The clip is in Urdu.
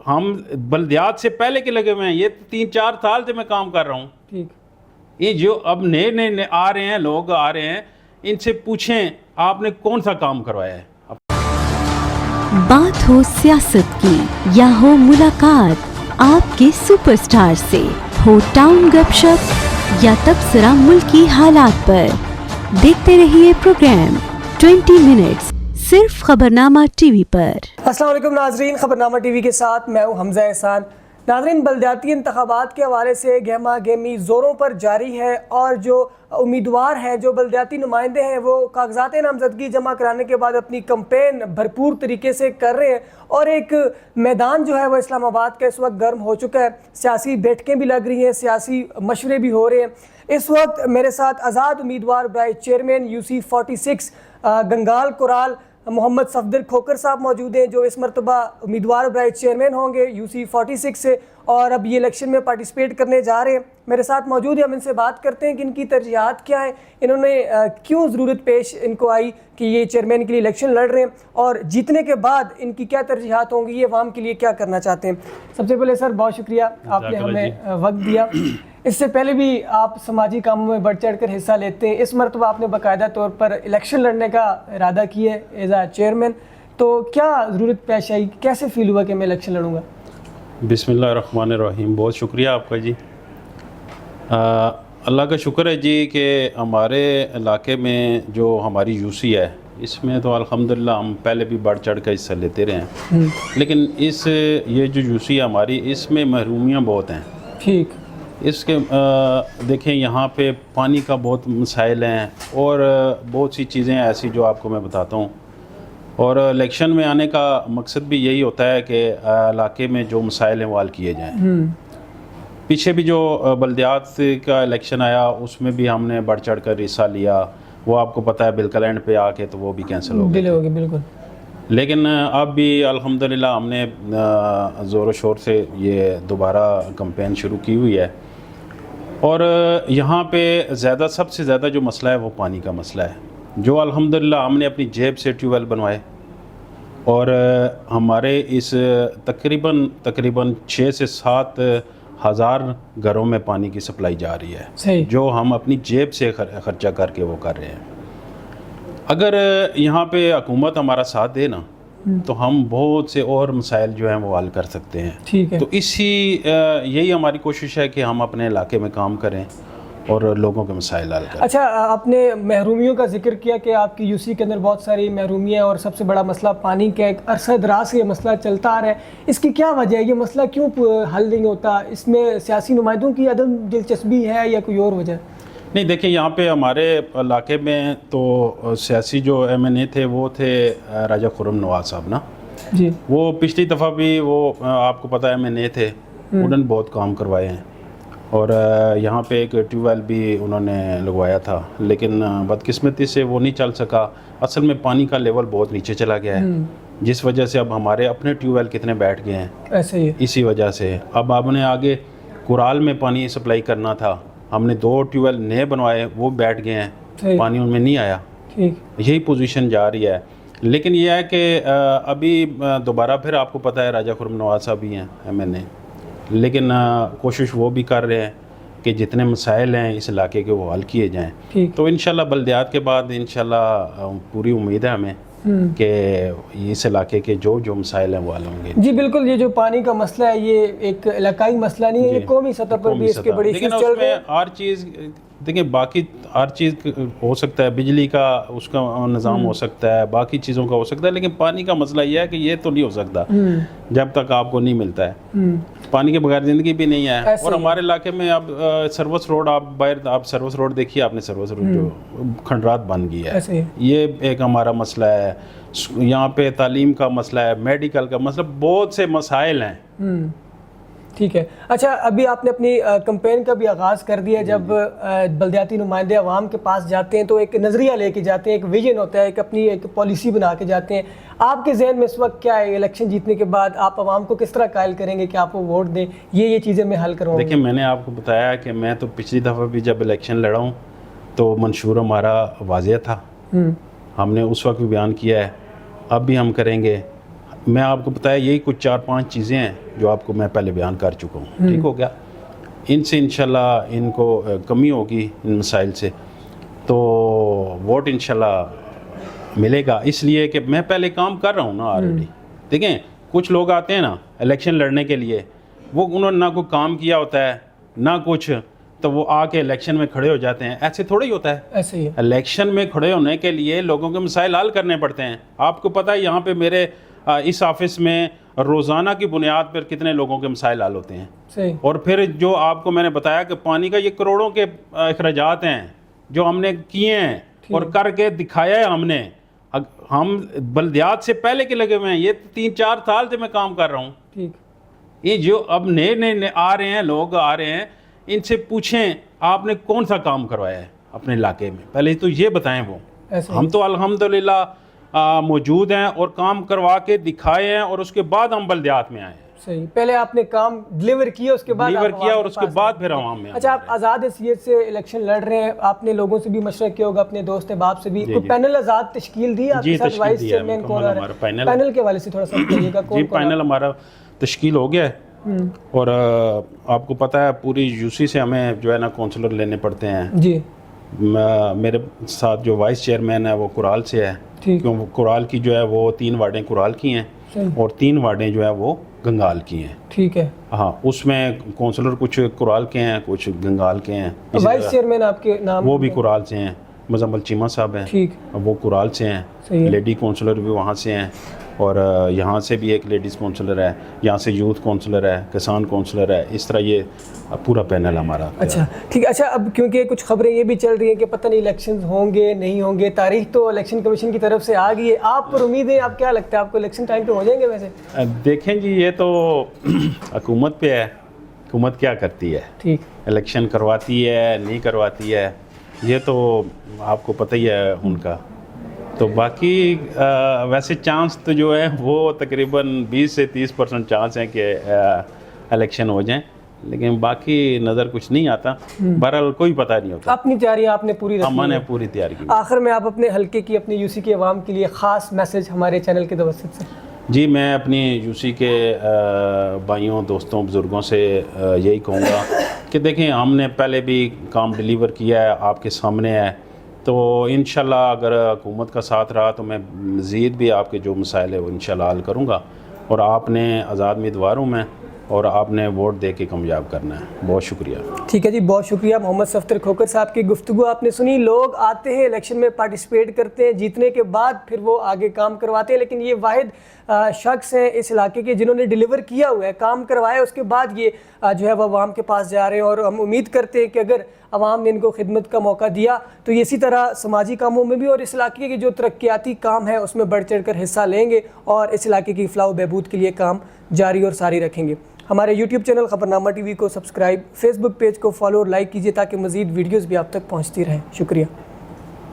ہم بلدیات سے پہلے کے لگے ہوئے ہیں, یہ 3-4 سال سے میں کام کر رہا ہوں. ٹھیک. یہ جو اب نئے آ رہے ہیں, لوگ آ رہے ہیں, ان سے پوچھیں آپ نے کون سا کام کروایا ہے. بات ہو سیاست کی یا ہو ملاقات آپ کے سپر سٹار سے, ہو ٹاؤن گپ شپ یا تبصرہ ملکی حالات پر, دیکھتے رہیے پروگرام 20 منٹس صرف خبرنامہ ٹی وی پر. السلام علیکم ناظرین, خبرنامہ ٹی وی کے ساتھ میں ہوں حمزہ احسان. ناظرین, بلدیاتی انتخابات کے حوالے سے گہما گہمی زوروں پر جاری ہے اور جو امیدوار ہیں, جو بلدیاتی نمائندے ہیں, وہ کاغذات نامزدگی جمع کرانے کے بعد اپنی کمپین بھرپور طریقے سے کر رہے ہیں اور ایک میدان جو ہے وہ اسلام آباد کا اس وقت گرم ہو چکا ہے. سیاسی بیٹھکیں بھی لگ رہی ہیں, سیاسی مشورے بھی ہو رہے ہیں. اس وقت میرے ساتھ آزاد امیدوار برائے چیئرمین UC 46 گنگال کورال محمد صفدر کھوکر صاحب موجود ہیں, جو اس مرتبہ امیدوار برائے چیئرمین ہوں گے UC 46 سے اور اب یہ الیکشن میں پارٹیسپیٹ کرنے جا رہے ہیں. میرے ساتھ موجود ہیں, ہم ان سے بات کرتے ہیں کہ ان کی ترجیحات کیا ہیں, انہوں نے کیوں ضرورت پیش ان کو آئی کہ یہ چیئرمین کے لیے الیکشن لڑ رہے ہیں, اور جیتنے کے بعد ان کی کیا ترجیحات ہوں گی, یہ عوام کے لیے کیا کرنا چاہتے ہیں. سب سے پہلے سر بہت شکریہ, آپ نے ہمیں وقت دیا. اس سے پہلے بھی آپ سماجی کاموں میں بڑھ چڑھ کر حصہ لیتے ہیں, اس مرتبہ آپ نے باقاعدہ طور پر الیکشن لڑنے کا ارادہ کیا ہے ایز اے چیئرمین, تو کیا ضرورت پیش آئی, کیسے فیل ہوا کہ میں الیکشن لڑوں گا؟ بسم اللہ الرحمن الرحیم. بہت شکریہ آپ کا جی. اللہ کا شکر ہے جی کہ ہمارے علاقے میں جو ہماری UC ہے, اس میں تو الحمدللہ ہم پہلے بھی بڑھ چڑھ کر حصہ لیتے رہے ہیں, لیکن یہ جو UC ہے ہماری, اس میں محرومیاں بہت ہیں. ٹھیک. اس کے دیکھیں یہاں پہ پانی کا بہت مسائل ہیں اور بہت سی چیزیں ایسی جو آپ کو میں بتاتا ہوں, اور الیکشن میں آنے کا مقصد بھی یہی ہوتا ہے کہ علاقے میں جو مسائل ہیں وہ حل کیے جائیں. پیچھے بھی جو بلدیات کا الیکشن آیا اس میں بھی ہم نے بڑھ چڑھ کر حصہ لیا, وہ آپ کو پتہ ہے بلکلینڈ پہ آ کے تو وہ بھی کینسل ہو گئے. بالکل. لیکن اب بھی الحمدللہ ہم نے زور و شور سے یہ دوبارہ کمپین شروع کی ہوئی ہے, اور یہاں پہ سب سے زیادہ جو مسئلہ ہے وہ پانی کا مسئلہ ہے, جو الحمدللہ ہم نے اپنی جیب سے ٹیوب ویل بنوائے, اور ہمارے اس تقریباً 6 سے 7 ہزار گھروں میں پانی کی سپلائی جا رہی ہے. صحیح. جو ہم اپنی جیب سے خرچہ کر کے وہ کر رہے ہیں. اگر یہاں پہ حکومت ہمارا ساتھ دے نا تو ہم بہت سے اور مسائل جو ہیں وہ حل کر سکتے ہیں. ٹھیک ہے. تو یہی ہماری کوشش ہے کہ ہم اپنے علاقے میں کام کریں اور لوگوں کے مسائل حل کریں. اچھا, آپ نے محرومیوں کا ذکر کیا کہ آپ کی UC کے اندر بہت ساری محرومیاں, اور سب سے بڑا مسئلہ پانی کا, ایک عرصہ دراز سے یہ مسئلہ چلتا آ رہا ہے. اس کی کیا وجہ ہے, یہ مسئلہ کیوں حل نہیں ہوتا؟ اس میں سیاسی نمائندوں کی عدم دلچسپی ہے یا کوئی اور وجہ؟ نہیں, دیکھیں یہاں پہ ہمارے علاقے میں تو سیاسی جو MNA تھے وہ تھے راجہ خرم نواز صاحب نا جی. وہ پچھلی دفعہ بھی وہ آپ کو پتہ ہے MNA تھے, انہوں نے بہت کام کروائے ہیں, اور یہاں پہ ایک ٹیوب ویل بھی انہوں نے لگوایا تھا, لیکن بدقسمتی سے وہ نہیں چل سکا. اصل میں پانی کا لیول بہت نیچے چلا گیا ہے, جس وجہ سے اب ہمارے اپنے ٹیوب ویل کتنے بیٹھ گئے ہیں. ایسے ہی اسی وجہ سے اب ہم نے آگے کورال میں پانی سپلائی کرنا تھا, ہم نے 2 ٹیوب ویل نئے بنوائے, وہ بیٹھ گئے ہیں, پانی ان میں نہیں آیا. یہی پوزیشن جا رہی ہے. لیکن یہ ہے کہ ابھی دوبارہ پھر آپ کو پتہ ہے راجہ خرم نواز صاحب ہی ہیں MNA, لیکن کوشش وہ بھی کر رہے ہیں کہ جتنے مسائل ہیں اس علاقے کے وہ حل کیے جائیں. تو انشاءاللہ بلدیات کے بعد انشاءاللہ پوری امید ہے ہمیں کہ اس علاقے کے جو مسائل ہیں وہ حل ہوں گے. جی بالکل. یہ جو پانی کا مسئلہ ہے یہ ایک علاقائی مسئلہ نہیں ہے, یہ قومی سطح پر بھی اس کے بڑی ایشوز چل رہے ہیں. ہر چیز دیکھیں, باقی ہر چیز ہو سکتا ہے, بجلی کا اس کا نظام ہو سکتا ہے, باقی چیزوں کا ہو سکتا ہے, لیکن پانی کا مسئلہ یہ ہے کہ یہ تو نہیں ہو سکتا جب تک آپ کو نہیں ملتا ہے. پانی کے بغیر زندگی بھی نہیں ہے. اور ہمارے علاقے میں اب سروس روڈ, آپ سروس روڈ دیکھیے, آپ نے سروس روڈ جو کھنڈرات بن گئی ہے, یہ ایک ہمارا مسئلہ ہے. یہاں پہ تعلیم کا مسئلہ ہے, میڈیکل کا مسئلہ, بہت سے مسائل ہیں. ٹھیک ہے. اچھا, ابھی آپ نے اپنی کمپین کا بھی آغاز کر دیا. جب بلدیاتی نمائندے عوام کے پاس جاتے ہیں تو ایک نظریہ لے کے جاتے ہیں, ایک ویژن ہوتا ہے, اپنی ایک پالیسی بنا کے جاتے ہیں. آپ کے ذہن میں اس وقت کیا ہے, الیکشن جیتنے کے بعد آپ عوام کو کس طرح قائل کریں گے کہ آپ کو ووٹ دیں, یہ چیزیں میں حل کرواؤں گا؟ دیکھیں, میں نے آپ کو بتایا کہ میں تو پچھلی دفعہ بھی جب الیکشن لڑا ہوں تو منشور ہمارا واضح تھا, ہم نے اس وقت بھی بیان کیا ہے, اب بھی ہم کریں گے. میں آپ کو بتایا یہی کچھ 4-5 چیزیں ہیں جو آپ کو میں پہلے بیان کر چکا ہوں. ٹھیک ہو گیا. ان سے انشاءاللہ ان کو کمی ہوگی ان مسائل سے تو ووٹ انشاءاللہ ملے گا. اس لیے کہ میں پہلے کام کر رہا ہوں نا آلریڈی. دیکھیں کچھ لوگ آتے ہیں نا الیکشن لڑنے کے لیے, وہ انہوں نے نہ کوئی کام کیا ہوتا ہے نہ کچھ, تو وہ آ کے الیکشن میں کھڑے ہو جاتے ہیں. ایسے تھوڑا ہی ہوتا ہے. ایسے ہی الیکشن میں کھڑے ہونے کے لیے لوگوں کے مسائل حل کرنے پڑتے ہیں. آپ کو پتہ ہے یہاں پہ میرے اس آفس میں روزانہ کی بنیاد پر کتنے لوگوں کے مسائل حل ہوتے ہیں. صحیح. اور پھر جو آپ کو میں نے بتایا کہ پانی کا یہ کروڑوں کے اخراجات ہیں جو ہم نے کیے ہیں اور کر کے دکھایا ہے ہم نے. ہم بلدیات سے پہلے کے لگے ہوئے ہیں. یہ 3-4 سال سے میں کام کر رہا ہوں. ٹھیک. یہ جو اب نئے آ رہے ہیں لوگ آ رہے ہیں, ان سے پوچھیں آپ نے کون سا کام کروایا ہے اپنے علاقے میں, پہلے تو یہ بتائیں. وہ ہم تو الحمدللہ موجود ہیں اور کام کروا کے دکھائے ہیں اور اس کے بعد ہم بلدیات میں آئے ہیں. صحیح. پہلے آپ نے کام ڈلیور کیا, اس کے بعد اور اس کے بعد پھر عوام میں. اچھا, آپ آزاد حیثیت سے الیکشن لڑ رہے ہیں, آپ نے لوگوں سے بھی مشورہ کیا ہوگا, اپنے دوست احباب سے بھی. کوئی پینل آزاد تشکیل دی آپ کے ساتھ؟ وائس چیئرمین کون ہے؟ پینل کے حوالے سے تھوڑا سا بتائیے گا. جی پینل ہمارا تشکیل ہو گیا ہے اور آپ کو پتہ ہے پوری یو سی سے ہمیں جو ہے نا کونسلر لینے پڑتے ہیں. جی. میرے ساتھ جو وائس چیئرمین ہے وہ کرال سے ہے, کیوں کرال کی جو ہے وہ 3 وارڈیں کرال کی ہیں اور 3 وارڈیں جو ہے وہ گنگال کی ہیں. ٹھیک ہے. ہاں, اس میں کونسلر کچھ کرال کے ہیں کچھ گنگال کے ہیں. وائس چیئرمین آپ کے نام؟ وہ بھی کرال سے ہیں, مزمل چیمہ صاحب ہیں. ٹھیک. وہ کرال سے ہیں. لیڈی کونسلر بھی وہاں سے ہیں اور یہاں سے بھی ایک لیڈیز کونسلر ہے, یہاں سے یوتھ کونسلر ہے, کسان کونسلر ہے. اس طرح یہ پورا پینل ہمارا. اچھا ٹھیک. اچھا, اب کیونکہ کچھ خبریں یہ بھی چل رہی ہیں کہ پتہ نہیں الیکشن ہوں گے نہیں ہوں گے, تاریخ تو الیکشن کمیشن کی طرف سے آ گئی ہے, آپ پر امید ہے؟ آپ کیا لگتا ہے آپ کو الیکشن ٹائم پہ ہو جائیں گے ویسے؟ دیکھیں جی, یہ تو حکومت پہ ہے, حکومت کیا کرتی ہے. ٹھیک. الیکشن کرواتی ہے نہیں کرواتی ہے یہ تو آپ کو پتہ ہی ہے ان کا. تو باقی ویسے چانس تو جو ہے وہ تقریباً 20 سے 30% چانس ہیں کہ الیکشن ہو جائیں, لیکن باقی نظر کچھ نہیں آتا. بہرحال کوئی پتہ نہیں ہوتا. اپنی تیاری آپ نے پوری رکھی؟ ہم نے پوری تیاری کی. آخر میں آپ اپنے حلقے کی, اپنے یو سی کے عوام کے لیے خاص میسج ہمارے چینل کے توسط سے؟ جی, میں اپنی یو سی کے بھائیوں دوستوں بزرگوں سے یہی کہوں گا کہ دیکھیں ہم نے پہلے بھی کام ڈلیور کیا ہے, آپ کے سامنے ہے. تو انشاءاللہ اگر حکومت کا ساتھ رہا تو میں مزید بھی آپ کے جو مسائل ہیں وہ انشاءاللہ حل کروں گا. اور آپ نے آزاد امیدوار ہوں میں, اور آپ نے ووٹ دے کے کامیاب کرنا ہے. بہت شکریہ. ٹھیک ہے جی, بہت شکریہ. محمد صفدر کھوکھر صاحب کی گفتگو آپ نے سنی. لوگ آتے ہیں الیکشن میں پارٹیسپیٹ کرتے ہیں, جیتنے کے بعد پھر وہ آگے کام کرواتے ہیں, لیکن یہ واحد شخص ہیں اس علاقے کے جنہوں نے ڈیلیور کیا ہوا ہے, کام کروایا, اس کے بعد یہ جو ہے وہ عوام کے پاس جا رہے ہیں. اور ہم امید کرتے ہیں کہ اگر عوام نے ان کو خدمت کا موقع دیا تو یہ اسی طرح سماجی کاموں میں بھی اور اس علاقے کے جو ترقیاتی کام ہے اس میں بڑھ چڑھ کر حصہ لیں گے اور اس علاقے کی فلاح و بہبود کے لیے کام جاری اور ساری رکھیں گے. ہمارے یوٹیوب چینل خبرنامہ ٹی وی کو سبسکرائب, فیس بک پیج کو فالو اور لائک کیجیے تاکہ مزید ویڈیوز بھی آپ تک پہنچتی رہیں. شکریہ.